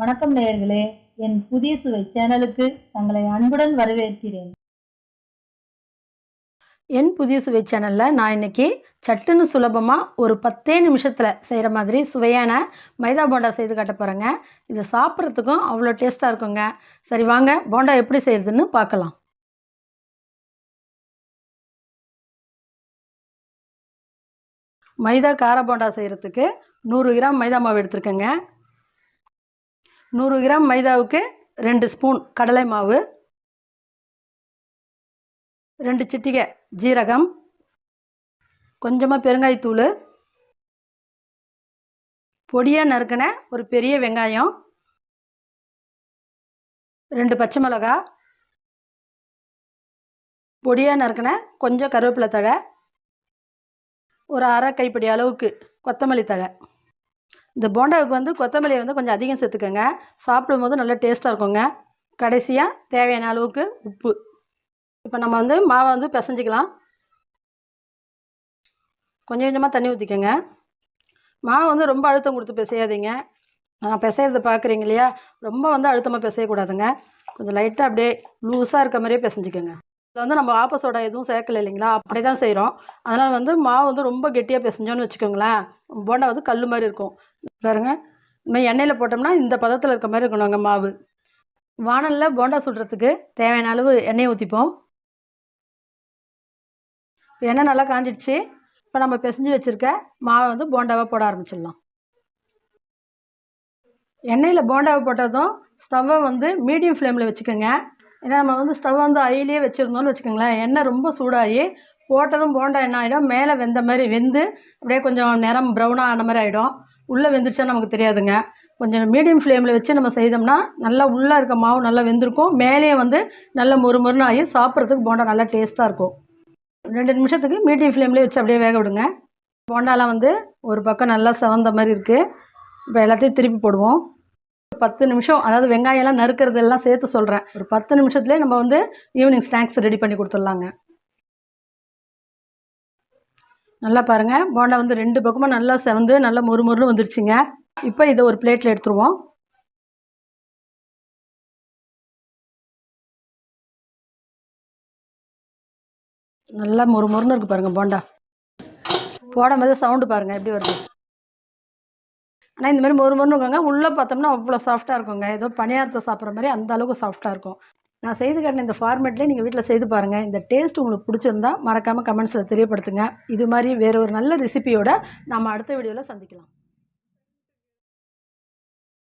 வணக்கம் நேயர்களே, என் புதிய சுவை சேனலுக்கு தங்களை அன்புடன் வரவேற்கிறேன். என் புதிய சுவை சேனலில் நான் இன்றைக்கி சட்டுன்னு சுலபமாக ஒரு 10 நிமிஷத்தில் செய்கிற மாதிரி சுவையான மைதா போண்டா செய்து காட்ட போகிறேங்க. இது சாப்பிட்றதுக்கும் அவ்வளோ டேஸ்ட்டாக இருக்குங்க. சரி வாங்க, போண்டா எப்படி செய்கிறதுன்னு பார்க்கலாம். மைதா கார போண்டா செய்கிறதுக்கு 100 கிராம் மைதா மாவு எடுத்துருக்கேங்க. 100 கிராம் மைதாவுக்கு 2 ஸ்பூன் கடலை மாவு, 2 சிட்டிகை ஜீரகம், கொஞ்சமாக பெருங்காயத்தூள், பொடியாக நறுக்கின ஒரு பெரிய வெங்காயம், 2 பச்சை மிளகா, பொடியாக நறுக்கின கொஞ்சம் கருவேப்பிலை தழை, ஒரு அரை கைப்பிடி அளவுக்கு கொத்தமல்லி தழை. இந்த போண்டாவுக்கு கொத்தமல்லியை கொஞ்சம் அதிகம் சேர்த்துக்கோங்க. சாப்பிடும்போது நல்லா டேஸ்ட்டாக இருக்குங்க. கடைசியாக தேவையான அளவுக்கு உப்பு. இப்போ நம்ம மாவை பிசைஞ்சிக்கலாம். கொஞ்சம் கொஞ்சமாக தண்ணி ஊற்றிக்கோங்க. மாவை ரொம்ப அழுத்தம் கொடுத்து பிசையாதீங்க. நான் பிசைகிறத பார்க்குறீங்க இல்லையா, ரொம்ப அழுத்தமாக பிசையக்கூடாதுங்க. கொஞ்சம் லைட்டாக அப்படியே லூஸாக இருக்க மாதிரியே பிசைஞ்சிக்கோங்க. இதில் நம்ம ஆப்பசோடா எதுவும் சேர்க்கலை இல்லைங்களா, அப்படி தான் செய்கிறோம். அதனால் மாவு ரொம்ப கெட்டியாக பிசைஞ்சோன்னு வச்சுக்கோங்களேன், போண்டா கல் மாதிரி இருக்கும். பாருங்க, இந்த மாதிரி எண்ணெயில் போட்டோம்னா இந்த பதத்தில் இருக்க மாதிரி இருக்கணுங்க மாவு. வானலில் போண்டா சுடுறதுக்கு தேவையான அளவு எண்ணெயை ஊற்றிப்போம். எண்ணெய் நல்லா காஞ்சிடுச்சு. இப்போ நம்ம பிசைஞ்சு வச்சுருக்க மாவை போண்டாவை போட ஆரம்பிச்சிடலாம். எண்ணெயில் போண்டாவை போட்டதும் ஸ்டவ்வை மீடியம் ஃப்ளேமில் வச்சுக்கோங்க. ஏன்னா நம்ம ஸ்டவ் ஹையிலே வச்சுருந்தோம்னு வச்சுக்கோங்களேன், எண்ணெய் ரொம்ப சூடாகி போட்டதும் போண்டா என்ன ஆகிடும், மேலே வெந்த மாதிரி வெந்து அப்படியே கொஞ்சம் நிறம் ப்ரௌனாக ஆன மாதிரி ஆகிடும். உள்ளே வெந்துருச்சா நமக்கு தெரியாதுங்க. கொஞ்சம் மீடியம் ஃப்ளேமில் வச்சு நம்ம செய்தோம்னா நல்லா உள்ளே இருக்க மாவு நல்லா வெந்திருக்கும், மேலேயே நல்லா மொறுமொறுன்னு ஆகி சாப்பிட்றதுக்கு போண்டா நல்லா டேஸ்ட்டாக இருக்கும். 2 நிமிஷத்துக்கு மீடியம் ஃப்ளேம்லேயே வச்சு அப்படியே வேக விடுங்க. போண்டாலாம் ஒரு பக்கம் நல்லா செவந்த மாதிரி இருக்குது. இப்போ எல்லாத்தையும் திருப்பி போடுவோம். 10 நிமிஷம், அதாவது வெங்காயம்லாம் நறுக்கிறதெல்லாம் சேர்த்து சொல்கிறேன். ஒரு 10 நிமிஷத்துலேயே நம்ம ஈவினிங் ஸ்நாக்ஸ் ரெடி பண்ணி கொடுத்துடலாங்க. நல்லா பாருங்கள், போண்டா 2 பக்கமும் நல்லா செவந்து நல்லா மொறுமொறுன்னு வந்துருச்சுங்க. இப்போ இதை ஒரு பிளேட்டில் எடுத்துருவோம். நல்லா மொறுமொறுன்னு இருக்குது பாருங்கள் போண்டா. போடும் போது சவுண்டு பாருங்கள் எப்படி வருது. ஆனால் இந்த மாதிரி மொறுமொறுன்னு இருக்குங்க. உள்ளே பார்த்தோம்னா அவ்வளோ சாஃப்டாக இருக்குங்க. ஏதோ பணியாரத்தை சாப்பிட்ற மாதிரி அந்த அளவுக்கு சாஃப்டாக இருக்கும். நான் செய்து காட்டின இந்த ஃபார்மேட்லேயே நீங்கள் வீட்டில் செய்து பாருங்கள். இந்த டேஸ்ட் உங்களுக்கு பிடிச்சிருந்தா மறக்காமல் கமெண்ட்ஸில் தெரியப்படுத்துங்க. இது மாதிரி வேறு ஒரு நல்ல ரெசிபியோட நம்ம அடுத்த வீடியோவில் சந்திக்கலாம்.